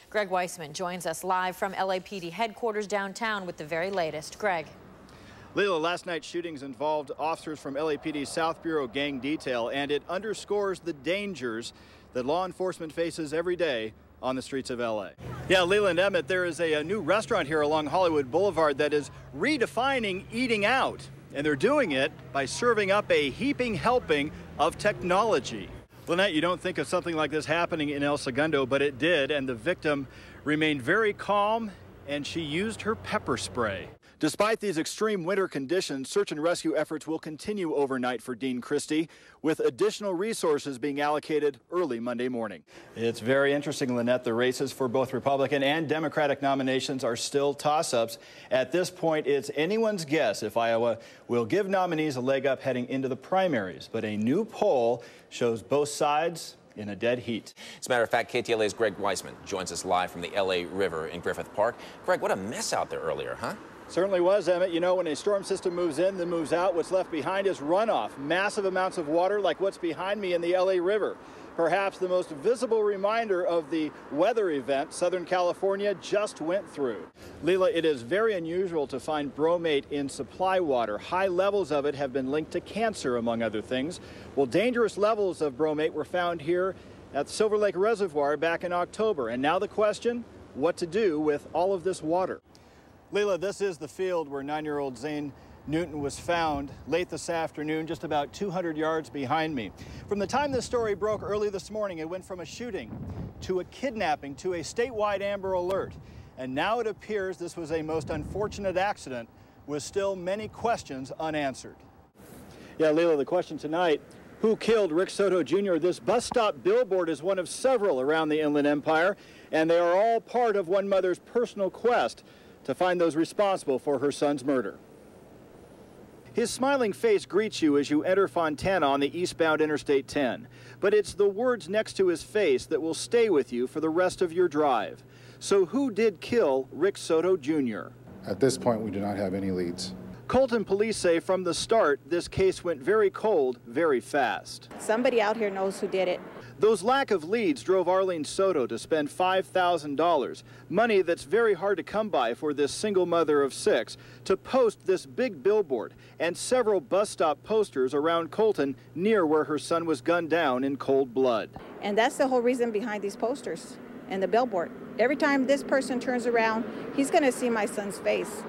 Greg Weissman joins us live from LAPD headquarters downtown with the very latest. Greg. Leila, last night's shootings involved officers from LAPD South Bureau gang detail, and it underscores the dangers that law enforcement faces every day on the streets of LA. Yeah, Leila and Emmett, there is a new restaurant here along Hollywood Boulevard that is redefining eating out, and they're doing it by serving up a heaping helping of technology. Lynette, you don't think of something like this happening in El Segundo, but it did, and the victim remained very calm, and she used her pepper spray. Despite these extreme winter conditions, search and rescue efforts will continue overnight for Dean Christie, with additional resources being allocated early Monday morning. It's very interesting, Lynette. The races for both Republican and Democratic nominations are still toss-ups. At this point, it's anyone's guess if Iowa will give nominees a leg up heading into the primaries. But a new poll shows both sides in a dead heat. As a matter of fact, KTLA's Greg Weissman joins us live from the LA River in Griffith Park. Greg, what a mess out there earlier, huh? Certainly was, Emmett. You know, when a storm system moves in, then moves out, what's left behind is runoff. Massive amounts of water like what's behind me in the LA River. Perhaps the most visible reminder of the weather event Southern California just went through. Leila, it is very unusual to find bromate in supply water. High levels of it have been linked to cancer, among other things. Well, dangerous levels of bromate were found here at Silver Lake Reservoir back in October. And now the question, what to do with all of this water? Leila, this is the field where 9-year-old Zane Newton was found late this afternoon, just about 200 yards behind me. From the time this story broke early this morning, it went from a shooting to a kidnapping to a statewide Amber Alert. And now it appears this was a most unfortunate accident with still many questions unanswered. Yeah, Leila, the question tonight, who killed Rick Soto Jr.? This bus stop billboard is one of several around the Inland Empire, and they are all part of one mother's personal quest to find those responsible for her son's murder. His smiling face greets you as you enter Fontana on the eastbound Interstate 10. But it's the words next to his face that will stay with you for the rest of your drive. So who did kill Rick Soto Jr.? At this point, we do not have any leads. Colton police say from the start, this case went very cold, very fast. Somebody out here knows who did it. Those lack of leads drove Arlene Soto to spend $5,000, money that's very hard to come by for this single mother of 6, to post this big billboard and several bus stop posters around Colton near where her son was gunned down in cold blood. And that's the whole reason behind these posters and the billboard. Every time this person turns around, he's going to see my son's face.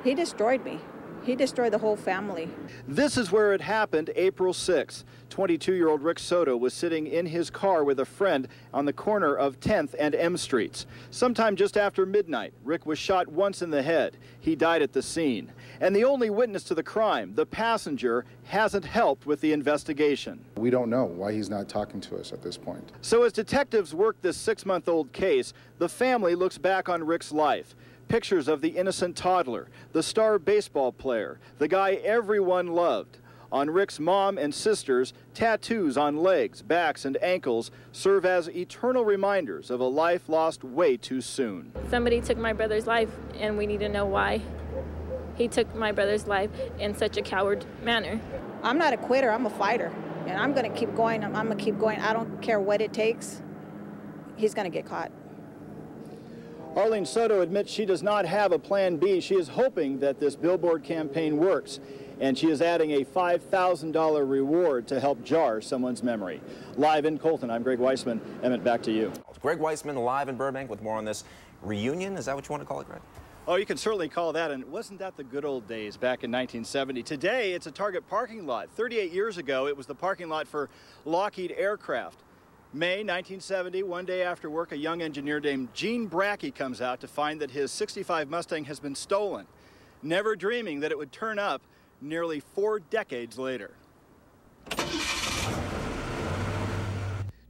He destroyed me. He destroyed the whole family. This is where it happened April 6th. 22-year-old Rick Soto was sitting in his car with a friend on the corner of 10th and M Streets. Sometime just after midnight, Rick was shot once in the head. He died at the scene. And the only witness to the crime, the passenger, hasn't helped with the investigation. We don't know why he's not talking to us at this point. So as detectives work this 6-month-old case, the family looks back on Rick's life. Pictures of the innocent toddler, the star baseball player, the guy everyone loved. On Rick's mom and sisters, tattoos on legs, backs, and ankles serve as eternal reminders of a life lost way too soon. Somebody took my brother's life, and we need to know why he took my brother's life in such a coward manner. I'm not a quitter, I'm a fighter. And I'm going to keep going, I'm going to keep going. I don't care what it takes. He's going to get caught. Arlene Soto admits she does not have a plan B. She is hoping that this billboard campaign works, and she is adding a $5,000 reward to help jar someone's memory. Live in Colton, I'm Greg Weissman. Emmett, back to you. Greg Weissman live in Burbank with more on this reunion. Is that what you want to call it, Greg? Oh, you can certainly call that, and wasn't that the good old days back in 1970? Today, it's a Target parking lot. 38 years ago, it was the parking lot for Lockheed Aircraft. May 1970, one day after work, a young engineer named Gene Brackey comes out to find that his '65 Mustang has been stolen, never dreaming that it would turn up nearly 4 decades later.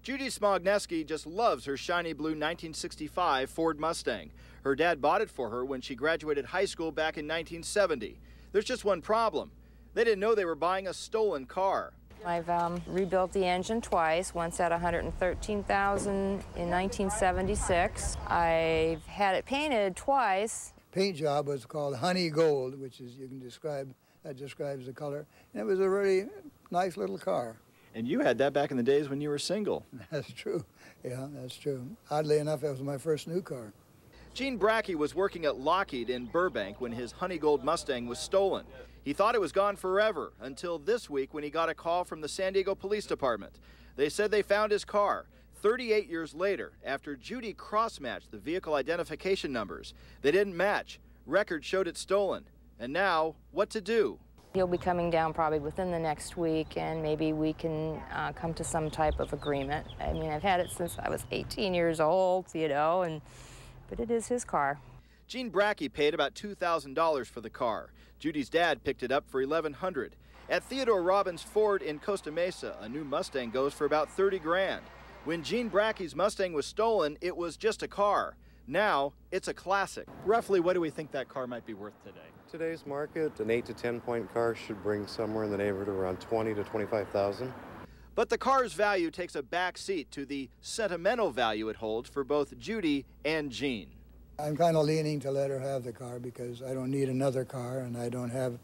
Judy Smogneski just loves her shiny blue 1965 Ford Mustang. Her dad bought it for her when she graduated high school back in 1970. There's just one problem. They didn't know they were buying a stolen car. I've rebuilt the engine twice, once at $113,000 in 1976. I've had it painted twice. Paint job was called honey gold, which is, you can describe, that describes the color. And it was a really nice little car. And you had that back in the days when you were single. That's true. Yeah, that's true. Oddly enough, that was my first new car. Gene Brackey was working at Lockheed in Burbank when his honey gold Mustang was stolen. He thought it was gone forever until this week when he got a call from the San Diego Police Department. They said they found his car 38 years later after Judy cross-matched the vehicle identification numbers. They didn't match. Records showed it stolen. And now, what to do? He'll be coming down probably within the next week, and maybe we can come to some type of agreement. I mean, I've had it since I was 18 years old, you know, but it is his car. Gene Brackey paid about $2,000 for the car. Judy's dad picked it up for $1,100. At Theodore Robbins Ford in Costa Mesa, a new Mustang goes for about 30 grand. When Gene Brackey's Mustang was stolen, it was just a car. Now, it's a classic. Roughly, what do we think that car might be worth today? Today's market, an 8 to 10 point car should bring somewhere in the neighborhood of around 20 to 25,000. But the car's value takes a back seat to the sentimental value it holds for both Judy and Gene. I'm kind of leaning to let her have the car because I don't need another car, and I don't have,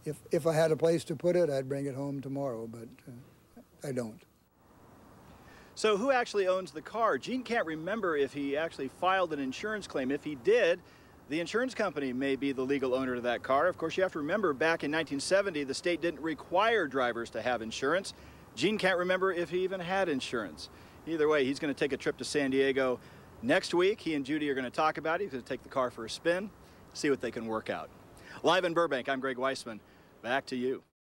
if I had a place to put it, I'd bring it home tomorrow, but I don't. So who actually owns the car? Gene can't remember if he actually filed an insurance claim. If he did, the insurance company may be the legal owner of that car. Of course, you have to remember back in 1970, the state didn't require drivers to have insurance. Gene can't remember if he even had insurance. Either way, he's going to take a trip to San Diego next week. He and Judy are going to talk about it. He's going to take the car for a spin, see what they can work out. Live in Burbank, I'm Greg Weissman. Back to you.